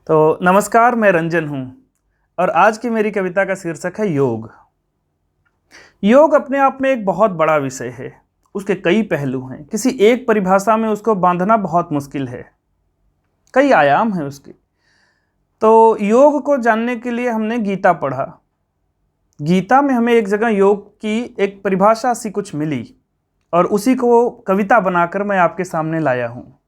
तो नमस्कार, मैं रंजन हूँ और आज की मेरी कविता का शीर्षक है योग। योग अपने आप में एक बहुत बड़ा विषय है। उसके कई पहलू हैं। किसी एक परिभाषा में उसको बांधना बहुत मुश्किल है। कई आयाम हैं उसके। तो योग को जानने के लिए हमने गीता पढ़ा। गीता में हमें एक जगह योग की एक परिभाषा सी कुछ मिली और उसी को कविता बनाकर मैं आपके सामने लाया हूँ।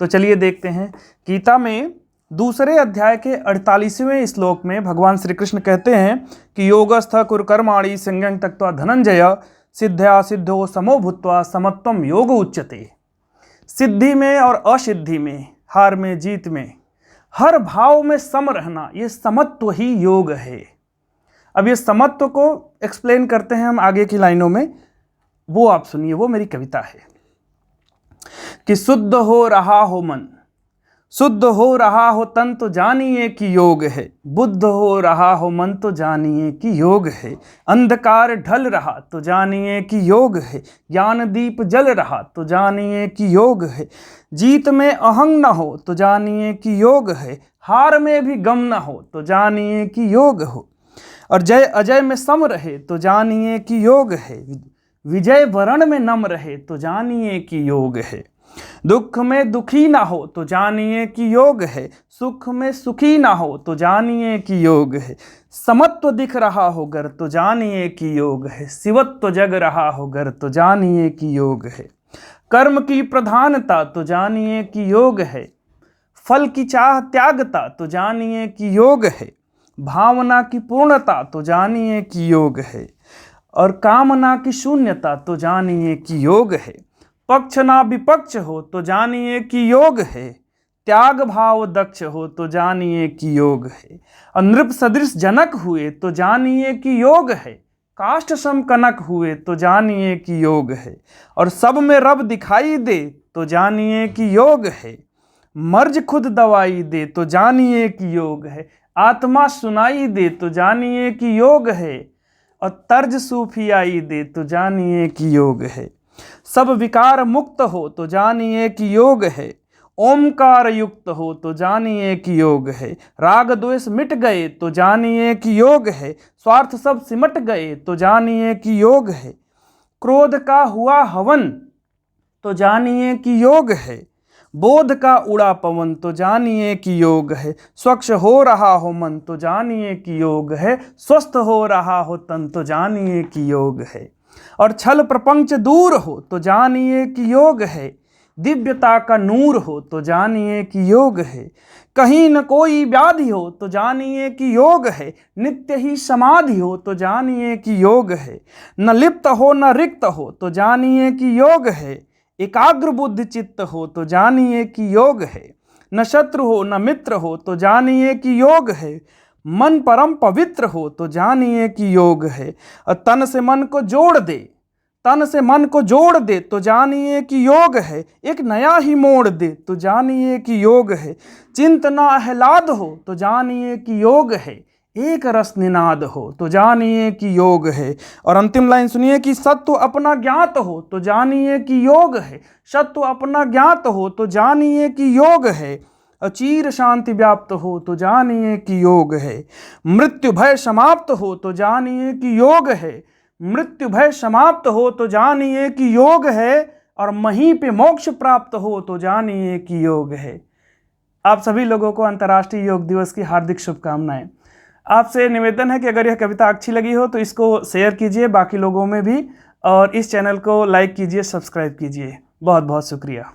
तो चलिए देखते हैं। गीता में दूसरे अध्याय के 48वें श्लोक में भगवान श्री कृष्ण कहते हैं कि योगस्थ कुरु कर्माणि संज्ञं त्यक्त्वा धनंजय सिद्ध्या सिद्धो समो भूत्वा समत्वम योग उच्यते। सिद्धि में और असिद्धि में, हार में जीत में, हर भाव में सम रहना, ये समत्व ही योग है। अब ये समत्व को एक्सप्लेन करते हैं हम आगे की लाइनों में, वो आप सुनिए। वो मेरी कविता है कि शुद्ध हो रहा हो मन, शुद्ध हो रहा हो तन, तो जानिए कि योग है। बुद्ध हो रहा हो मन, तो जानिए कि योग है। अंधकार ढल रहा तो जानिए कि योग है। ज्ञान दीप जल रहा तो जानिए कि योग है। जीत में अहंग न हो तो जानिए कि योग है। हार में भी गम न हो तो जानिए कि योग हो। और जय अजय में सम रहे तो जानिए कि योग है। विजय वरण में नम रहे तो जानिए कि योग है। दुख में दुखी ना हो तो जानिए कि योग है। सुख में सुखी ना हो तो जानिए कि योग है। समत्व दिख रहा हो गर तो जानिए कि योग है। शिवत्व जग रहा हो गर तो जानिए कि योग है। कर्म की प्रधानता तो जानिए कि योग है। फल की चाह त्यागता तो जानिए कि योग है। भावना की पूर्णता तो जानिए कि योग है। और कामना की शून्यता तो जानिए कि योग है। पक्ष ना विपक्ष हो तो जानिए कि योग है। त्याग भाव दक्ष हो तो जानिए कि योग है। और नृप सदृश जनक हुए तो जानिए कि योग है। काष्ठ सम कनक हुए तो जानिए कि योग है। और सब में रब दिखाई दे तो जानिए कि योग है। मर्ज खुद दवाई दे तो जानिए कि योग है। आत्मा सुनाई दे तो जानिए कि योग है। और तर्ज सूफियाई दे तो जानिए कि योग है। सब विकार मुक्त हो तो जानिए कि योग है। ओमकार युक्त हो तो जानिए कि योग है। राग द्वेष मिट गए तो जानिए कि योग है। स्वार्थ सब सिमट गए तो जानिए कि योग है। क्रोध का हुआ हवन तो जानिए कि योग है। बोध का उड़ा पवन तो जानिए कि योग है। स्वच्छ हो रहा हो मन तो जानिए कि योग है। स्वस्थ हो रहा हो तन तो जानिए कि योग है। और छल प्रपंच दूर हो तो जानिए कि योग है। दिव्यता का नूर हो तो जानिए कि योग है। कहीं न कोई व्याधि हो तो जानिए कि योग है। नित्य ही समाधि हो तो जानिए कि योग है। न लिप्त हो न रिक्त हो तो जानिए कि योग है। एकाग्र बुद्धि चित्त हो तो जानिए कि योग है। न शत्रु हो न मित्र हो तो जानिए कि योग है। मन परम पवित्र हो तो जानिए कि योग है। और तन से मन को जोड़ दे, तन से मन को जोड़ दे तो जानिए कि योग है। एक नया ही मोड़ दे तो जानिए कि योग है। चिंत न आह्लाद हो तो जानिए कि योग है। एक रस निनाद हो तो जानिए कि योग है। और अंतिम लाइन सुनिए कि सत्व अपना ज्ञात हो तो जानिए कि योग है। सत्व अपना ज्ञात हो तो जानिए कि योग है। अचीर शांति व्याप्त हो तो जानिए कि योग है। मृत्यु भय समाप्त हो तो जानिए कि योग है। मृत्यु भय समाप्त हो तो जानिए कि योग है। और वहीं पे मोक्ष प्राप्त हो तो जानिए कि योग है। आप सभी लोगों को अंतर्राष्ट्रीय योग दिवस की हार्दिक शुभकामनाएं। आपसे निवेदन है कि अगर यह कविता अच्छी लगी हो तो इसको शेयर कीजिए बाकी लोगों में भी, और इस चैनल को लाइक कीजिए, सब्सक्राइब कीजिए। बहुत बहुत शुक्रिया।